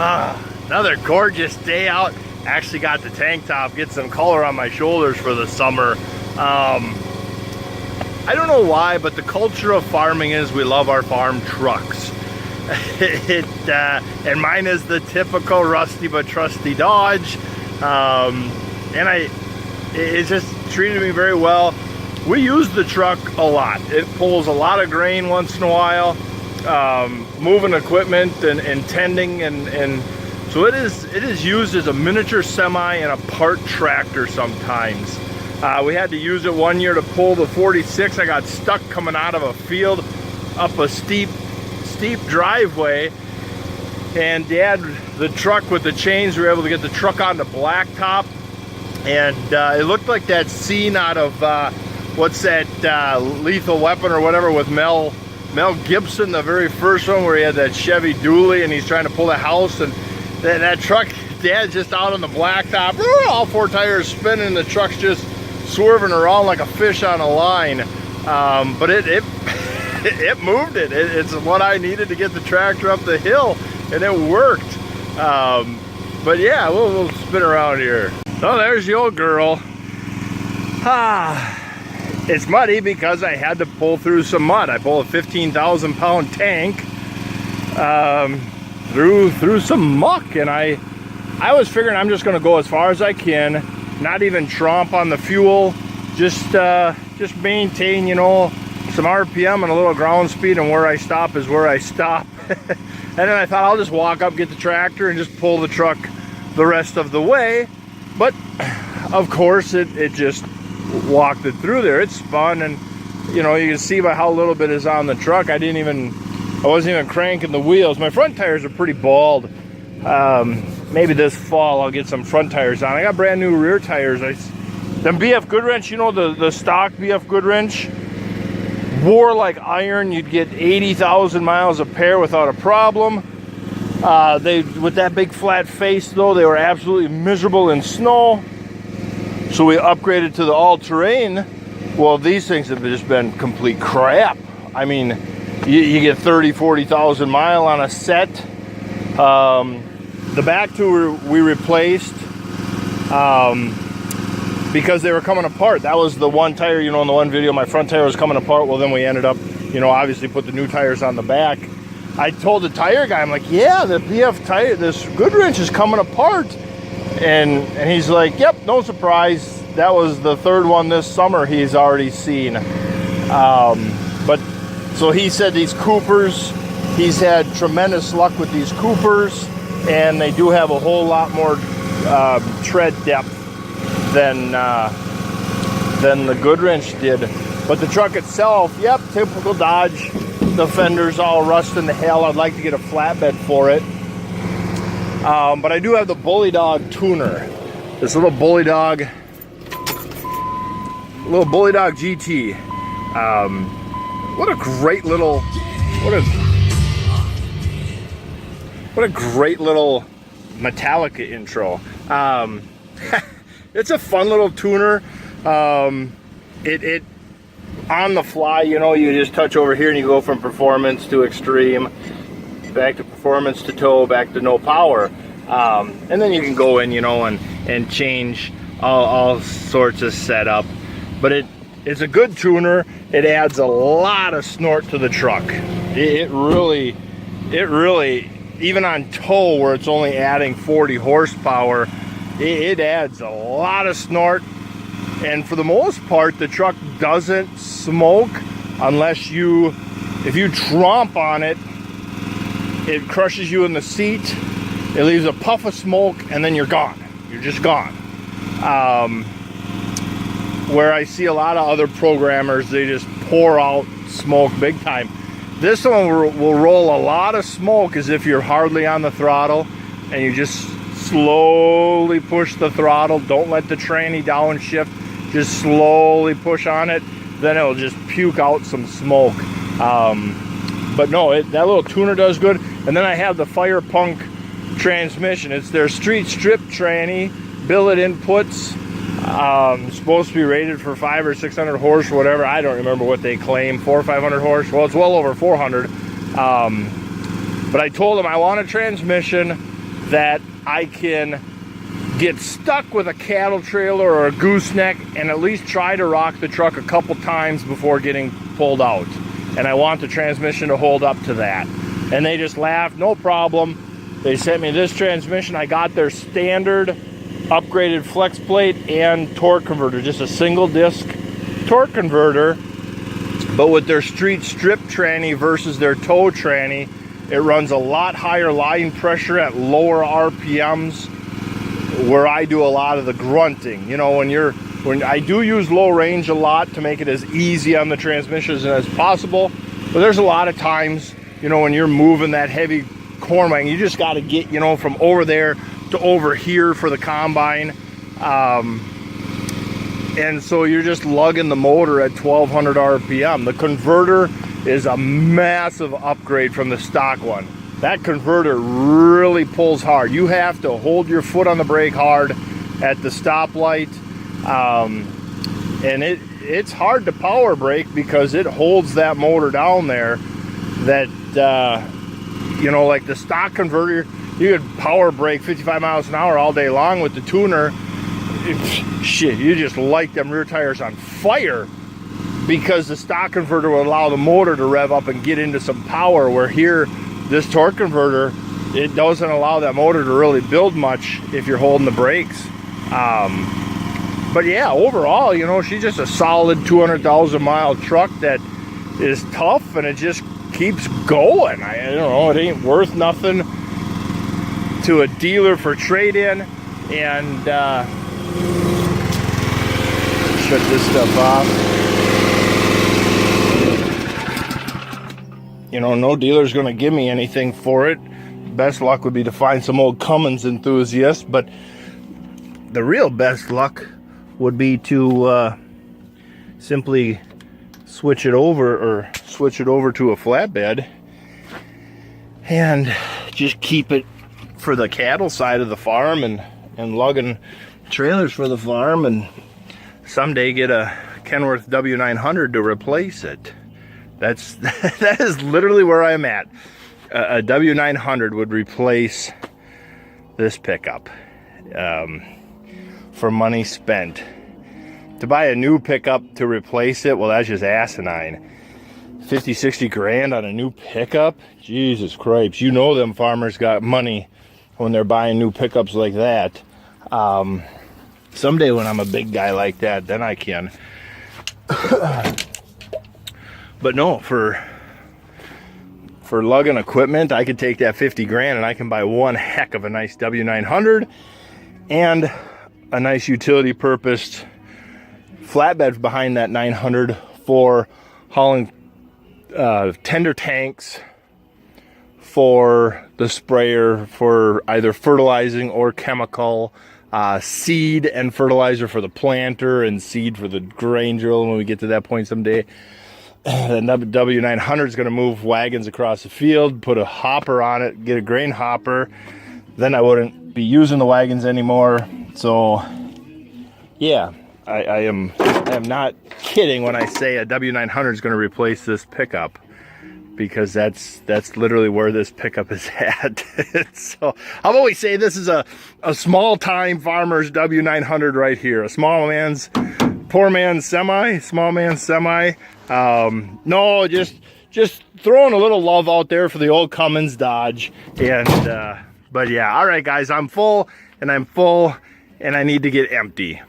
Another gorgeous day out. Actually got the tank top, get some color on my shoulders for the summer. I don't know why, but the culture of farming is we love our farm trucks. And mine is the typical rusty but trusty Dodge. It just treated me very well. We use the truck a lot. It pulls a lot of grain once in a while, moving equipment and tending, and so it is used as a miniature semi and a part tractor sometimes. We had to use it one year to pull the 46. I got stuck coming out of a field up a steep driveway, and Dad, the truck with the chains, we were able to get the truck on the blacktop, and it looked like that scene out of what's that, Lethal Weapon or whatever, with Mel Gibson, the very first one, where he had that Chevy Dually and he's trying to pull a house, and that truck, Dad's just out on the blacktop, all four tires spinning, the truck's just swerving around like a fish on a line. But it moved it. It's what I needed to get the tractor up the hill, and it worked. But yeah, we'll spin around here. Oh, there's the old girl. It's muddy because I had to pull through some mud. I pulled a 15,000 pound tank through some muck, and I was figuring I'm just going to go as far as I can, not even tromp on the fuel, just maintain, you know, some RPM and a little ground speed, and where I stop is where I stop. And then I thought I'll just walk up, get the tractor, and just pull the truck the rest of the way. But of course it just walked it through there. It spun, and you know, you can see by how little bit is on the truck. I wasn't even cranking the wheels. My front tires are pretty bald. Maybe this fall I'll get some front tires on. I got brand new rear tires. Them BF Goodwrench, you know, the stock BF Goodwrench, wore like iron. You'd get 80,000 miles a pair without a problem. With that big flat face though, they were absolutely miserable in snow. So we upgraded to the all-terrain. Well, these things have just been complete crap. I mean, you get 30, 40,000 mile on a set. The back two we replaced because they were coming apart. That was the one tire, you know, in the one video, my front tire was coming apart. Well, then we ended up, you know, obviously put the new tires on the back. I told the tire guy, I'm like, yeah, the BF tire, this Goodwrench is coming apart. And he's like, yep, no surprise. That was the third one this summer he's already seen. But so he said these Coopers, he's had tremendous luck with these Coopers, and they do have a whole lot more tread depth than the Goodwrench did. But the truck itself, yep, typical Dodge. The fender's all rusting to hell. I'd like to get a flatbed for it. But I do have the Bully Dog tuner. This little Bully Dog GT. What a great little, what a great little Metallica intro. It's a fun little tuner. It on the fly, you know, you just touch over here and you go from performance to extreme, back to performance to tow, back to no power. And then you can go in, you know, and change all sorts of setup. But it's a good tuner. It adds a lot of snort to the truck. It really, even on tow where it's only adding 40 horsepower, it adds a lot of snort. And for the most part, the truck doesn't smoke unless if you tromp on it, it crushes you in the seat. It leaves a puff of smoke, and then you're gone. You're just gone. Where I see a lot of other programmers, they just pour out smoke big time. This one will roll a lot of smoke as if you're hardly on the throttle, and you just slowly push the throttle. Don't let the tranny downshift. Just slowly push on it. Then it'll just puke out some smoke. But no, that little tuner does good. And then I have the Fire Punk transmission. It's their street strip tranny, billet inputs. Supposed to be rated for 500 or 600 horse or whatever. I don't remember what they claim, 400 or 500 horse. Well, it's well over 400. But I told them I want a transmission that I can get stuck with a cattle trailer or a gooseneck and at least try to rock the truck a couple times before getting pulled out. And I want the transmission to hold up to that. And they just laughed, no problem. They sent me this transmission. I got their standard upgraded flex plate and torque converter, just a single disc torque converter, but with their street strip tranny versus their tow tranny, it runs a lot higher line pressure at lower RPMs, where I do a lot of the grunting. You know, when I do use low range a lot to make it as easy on the transmissions as possible, but there's a lot of times, you know, when you're moving that heavy corn wagon, you just got to get, you know, from over there to over here for the combine, and so you're just lugging the motor at 1200 RPM. The converter is a massive upgrade from the stock one. That converter really pulls hard. You have to hold your foot on the brake hard at the stoplight, and it's hard to power brake because it holds that motor down there. That you know, like the stock converter, you could power brake 55 miles an hour all day long. With the tuner, shit, you just light them rear tires on fire, because the stock converter will allow the motor to rev up and get into some power, where here, this torque converter, it doesn't allow that motor to really build much if you're holding the brakes. But yeah, overall, you know, she's just a solid 200,000 mile truck that is tough, and it just keeps going. I don't know, it ain't worth nothing to a dealer for trade-in. And shut this stuff off. You know, no dealer's gonna give me anything for it. Best luck would be to find some old Cummins enthusiast, but the real best luck would be to simply switch it over to a flatbed and just keep it for the cattle side of the farm and lugging trailers for the farm, and someday get a Kenworth W900 to replace it. That is literally where I'm at. A W900 would replace this pickup for money spent. To buy a new pickup to replace it, well, that's just asinine. 50, 60 grand on a new pickup? Jesus Christ. You know them farmers got money when they're buying new pickups like that. Someday when I'm a big guy like that, then I can. But no, for lugging equipment, I could take that 50 grand and I can buy one heck of a nice W900 and a nice utility purposed flatbed behind that 900 for hauling tender tanks, for the sprayer, for either fertilizing or chemical, seed and fertilizer for the planter, and seed for the grain drill when we get to that point someday. The W900 is going to move wagons across the field, put a hopper on it, get a grain hopper. Then I wouldn't be using the wagons anymore. So yeah, I am not kidding when I say a W900 is going to replace this pickup, because that's literally where this pickup is at. So I've always say this is a small time farmer's W900 right here. A small man's, poor man's semi, small man's semi. No, just throwing a little love out there for the old Cummins Dodge. And but yeah, all right guys, I'm full and I need to get empty.